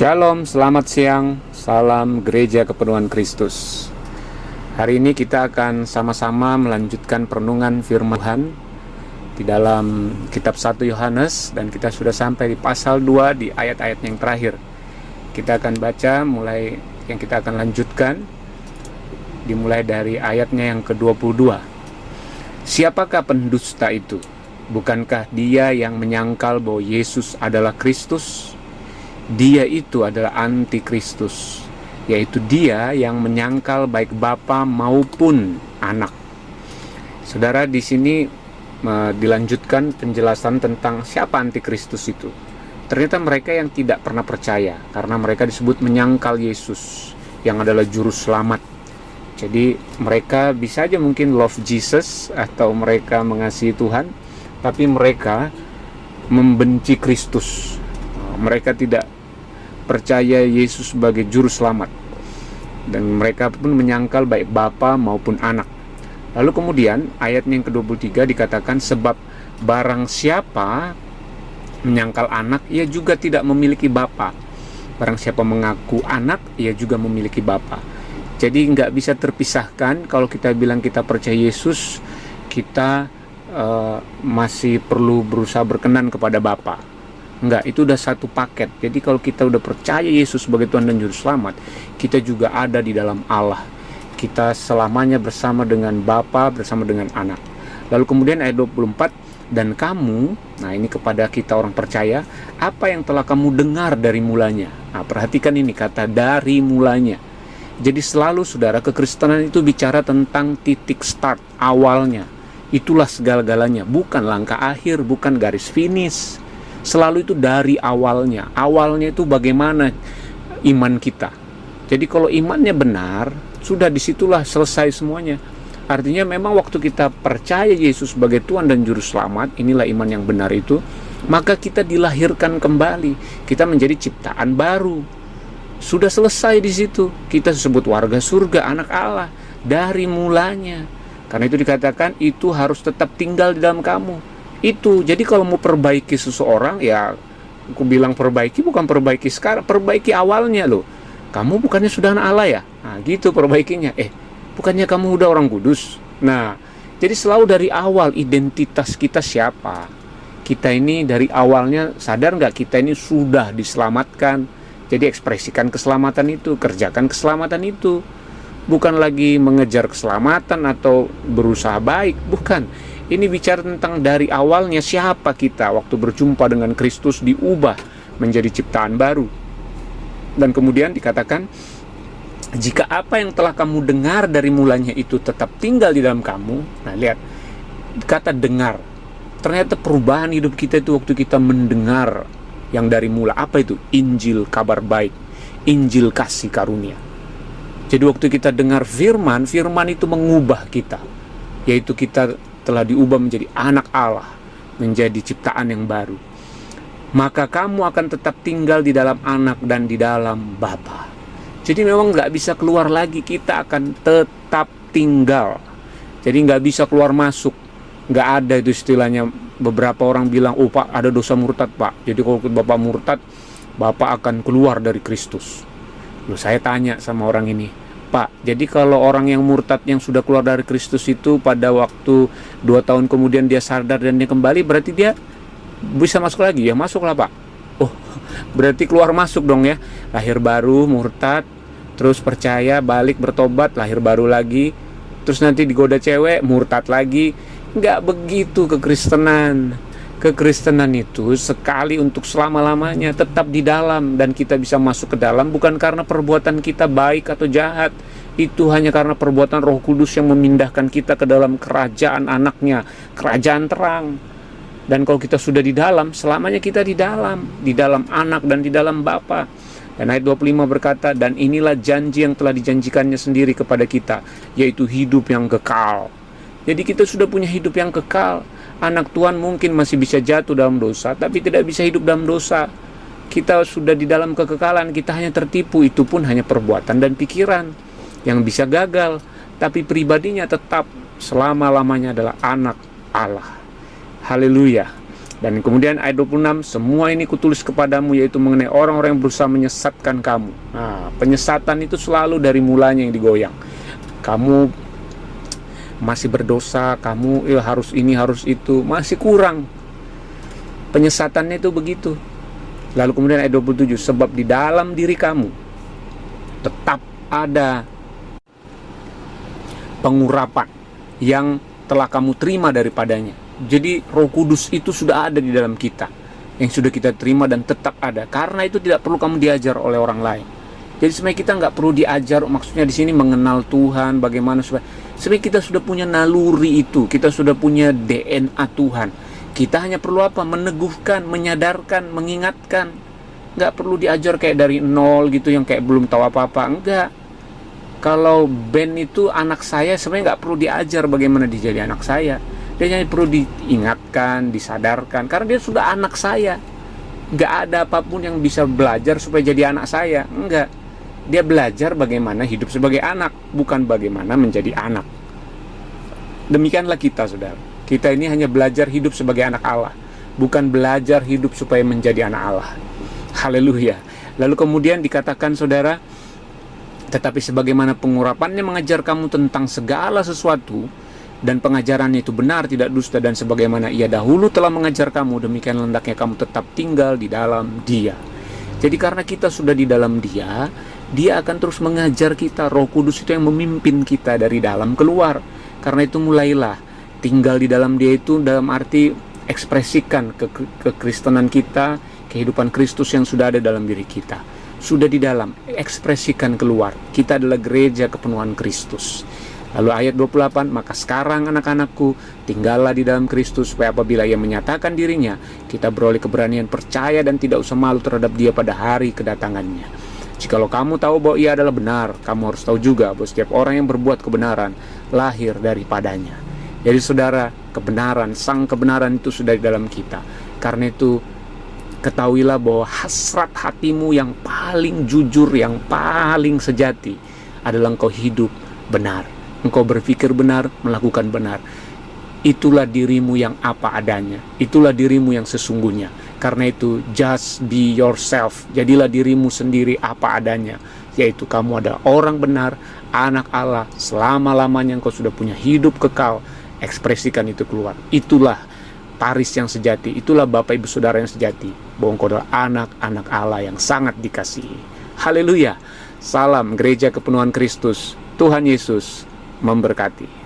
Shalom, selamat siang, salam Gereja Kepenuhan Kristus. Hari ini kita akan sama-sama melanjutkan perenungan firman Tuhan di dalam kitab 1 Yohanes, dan kita sudah sampai di pasal 2 di ayat-ayat yang terakhir. Kita akan baca mulai yang kita akan lanjutkan dimulai dari ayatnya yang ke-22. Siapakah pendusta itu? Bukankah dia yang menyangkal bahwa Yesus adalah Kristus? Dia itu adalah antikristus, yaitu dia yang menyangkal baik Bapa maupun Anak. Saudara, di sini dilanjutkan penjelasan tentang siapa antikristus itu. Ternyata mereka yang tidak pernah percaya, karena mereka disebut menyangkal Yesus yang adalah juru selamat. Jadi mereka bisa aja mungkin love Jesus atau mereka mengasihi Tuhan, tapi mereka membenci Kristus. Mereka tidak percaya Yesus sebagai juru selamat, dan mereka pun menyangkal baik Bapa maupun Anak. Lalu kemudian ayat yang ke-23 dikatakan, sebab barang siapa menyangkal Anak, ia juga tidak memiliki Bapa. Barang siapa mengaku Anak, ia juga memiliki Bapa. Jadi nggak bisa terpisahkan. Kalau kita bilang kita percaya Yesus, kita masih perlu berusaha berkenan kepada Bapa. Enggak, itu udah satu paket. Jadi kalau kita udah percaya Yesus sebagai Tuhan dan Juru Selamat, kita juga ada di dalam Allah. Kita selamanya bersama dengan Bapa, bersama dengan Anak. Lalu kemudian ayat 24, dan kamu, nah ini kepada kita orang percaya, apa yang telah kamu dengar dari mulanya. Nah, perhatikan ini kata dari mulanya. Jadi selalu saudara, kekristenan itu bicara tentang titik start, awalnya. Itulah segala-galanya, bukan langkah akhir, bukan garis finish. Selalu itu dari awalnya. Awalnya itu bagaimana iman kita. Jadi kalau imannya benar, sudah disitulah selesai semuanya. Artinya memang waktu kita percaya Yesus sebagai Tuhan dan Juru Selamat, inilah iman yang benar itu, maka kita dilahirkan kembali. Kita menjadi ciptaan baru. Sudah selesai di situ. Kita disebut warga surga, anak Allah dari mulanya. Karena itu dikatakan itu harus tetap tinggal di dalam kamu. Itu, jadi kalau mau perbaiki seseorang, ya aku bilang perbaiki bukan perbaiki sekarang, perbaiki awalnya loh. Kamu bukannya sudah anak Allah ya? Nah gitu perbaikinya. Bukannya kamu udah orang kudus? Nah, jadi selalu dari awal identitas kita siapa. Kita ini dari awalnya sadar nggak kita ini sudah diselamatkan. Jadi ekspresikan keselamatan itu, kerjakan keselamatan itu. Bukan lagi mengejar keselamatan atau berusaha baik, bukan. Ini bicara tentang dari awalnya siapa kita waktu berjumpa dengan Kristus, diubah menjadi ciptaan baru. Dan kemudian dikatakan, jika apa yang telah kamu dengar dari mulanya itu tetap tinggal di dalam kamu. Nah lihat, kata dengar. Ternyata perubahan hidup kita itu waktu kita mendengar yang dari mula. Apa itu? Injil, kabar baik. Injil kasih karunia. Jadi waktu kita dengar firman, firman itu mengubah kita. Yaitu kita telah diubah menjadi anak Allah, menjadi ciptaan yang baru. Maka kamu akan tetap tinggal di dalam Anak dan di dalam Bapa. Jadi memang nggak bisa keluar lagi, kita akan tetap tinggal. Jadi nggak bisa keluar masuk. Nggak ada itu istilahnya. Beberapa orang bilang, oh Pak, ada dosa murtad Pak. Jadi kalau Bapak murtad, Bapak akan keluar dari Kristus. Loh, saya tanya sama orang ini, Pak, jadi kalau orang yang murtad yang sudah keluar dari Kristus itu pada waktu 2 tahun kemudian dia sadar dan dia kembali, berarti dia bisa masuk lagi? Ya masuklah Pak. Oh, berarti keluar masuk dong ya. Lahir baru, murtad, terus percaya, balik, bertobat, lahir baru lagi, terus nanti digoda cewek, murtad lagi. Nggak begitu kekristenan. Kekristenan itu sekali untuk selama-lamanya, tetap di dalam, dan kita bisa masuk ke dalam bukan karena perbuatan kita baik atau jahat. Itu hanya karena perbuatan Roh Kudus yang memindahkan kita ke dalam kerajaan Anaknya, kerajaan terang. Dan kalau kita sudah di dalam, selamanya kita di dalam Anak dan di dalam Bapa. Dan ayat 25 berkata, dan inilah janji yang telah dijanjikannya sendiri kepada kita, yaitu hidup yang kekal. Jadi kita sudah punya hidup yang kekal. Anak Tuhan mungkin masih bisa jatuh dalam dosa, tapi tidak bisa hidup dalam dosa. Kita sudah di dalam kekekalan, kita hanya tertipu, itu pun hanya perbuatan dan pikiran yang bisa gagal. Tapi pribadinya tetap selama-lamanya adalah anak Allah. Haleluya. Dan kemudian ayat 26, semua ini kutulis kepadamu, yaitu mengenai orang-orang yang berusaha menyesatkan kamu. Nah, penyesatan itu selalu dari mulanya yang digoyang. Kamu masih berdosa, kamu harus ini, harus itu, masih kurang. Penyesatannya itu begitu. Lalu kemudian ayat 27, sebab di dalam diri kamu tetap ada pengurapan yang telah kamu terima daripadanya. Jadi Roh Kudus itu sudah ada di dalam kita, yang sudah kita terima dan tetap ada. Karena itu tidak perlu kamu diajar oleh orang lain. Jadi sebenarnya kita nggak perlu diajar, maksudnya di sini mengenal Tuhan, bagaimana supaya sebenarnya kita sudah punya naluri itu, kita sudah punya DNA Tuhan. Kita hanya perlu apa? Meneguhkan, menyadarkan, mengingatkan. Nggak perlu diajar kayak dari nol gitu, yang kayak belum tahu apa-apa. Enggak. Kalau Ben itu anak saya, sebenarnya nggak perlu diajar bagaimana dia jadi anak saya. Dia hanya perlu diingatkan, disadarkan, karena dia sudah anak saya. Nggak ada apapun yang bisa belajar supaya jadi anak saya. Enggak. Dia belajar bagaimana hidup sebagai anak, bukan bagaimana menjadi anak. Demikianlah kita, saudara. Kita ini hanya belajar hidup sebagai anak Allah, bukan belajar hidup supaya menjadi anak Allah. Haleluya. Lalu kemudian dikatakan, saudara, tetapi sebagaimana pengurapannya mengajar kamu tentang segala sesuatu, dan pengajarannya itu benar, tidak dusta, dan sebagaimana ia dahulu telah mengajar kamu, demikian hendaknya kamu tetap tinggal di dalam Dia. Jadi karena kita sudah di dalam Dia, Dia akan terus mengajar kita. Roh Kudus itu yang memimpin kita dari dalam keluar. Karena itu mulailah tinggal di dalam Dia, itu dalam arti ekspresikan kekristenan kita, kehidupan Kristus yang sudah ada dalam diri kita. Sudah di dalam, ekspresikan keluar. Kita adalah gereja kepenuhan Kristus. Lalu ayat 28, maka sekarang anak-anakku, tinggallah di dalam Kristus, supaya apabila ia menyatakan dirinya, kita beroleh keberanian percaya dan tidak usah malu terhadap Dia pada hari kedatangannya. Jikalau kamu tahu bahwa ia adalah benar, kamu harus tahu juga bahwa setiap orang yang berbuat kebenaran lahir daripadanya. Jadi saudara, kebenaran, sang kebenaran itu sudah di dalam kita. Karena itu, ketahuilah bahwa hasrat hatimu yang paling jujur, yang paling sejati adalah engkau hidup benar. Engkau berpikir benar, melakukan benar. Itulah dirimu yang apa adanya. Itulah dirimu yang sesungguhnya. Karena itu, just be yourself. Jadilah dirimu sendiri apa adanya. Yaitu kamu adalah orang benar, anak Allah. Selama-lamanya engkau sudah punya hidup kekal. Ekspresikan itu keluar. Itulah paris yang sejati. Itulah Bapak Ibu Saudara yang sejati. Bahwa engkau adalah anak-anak Allah yang sangat dikasihi. Haleluya. Salam Gereja Kepenuhan Kristus. Tuhan Yesus memberkati.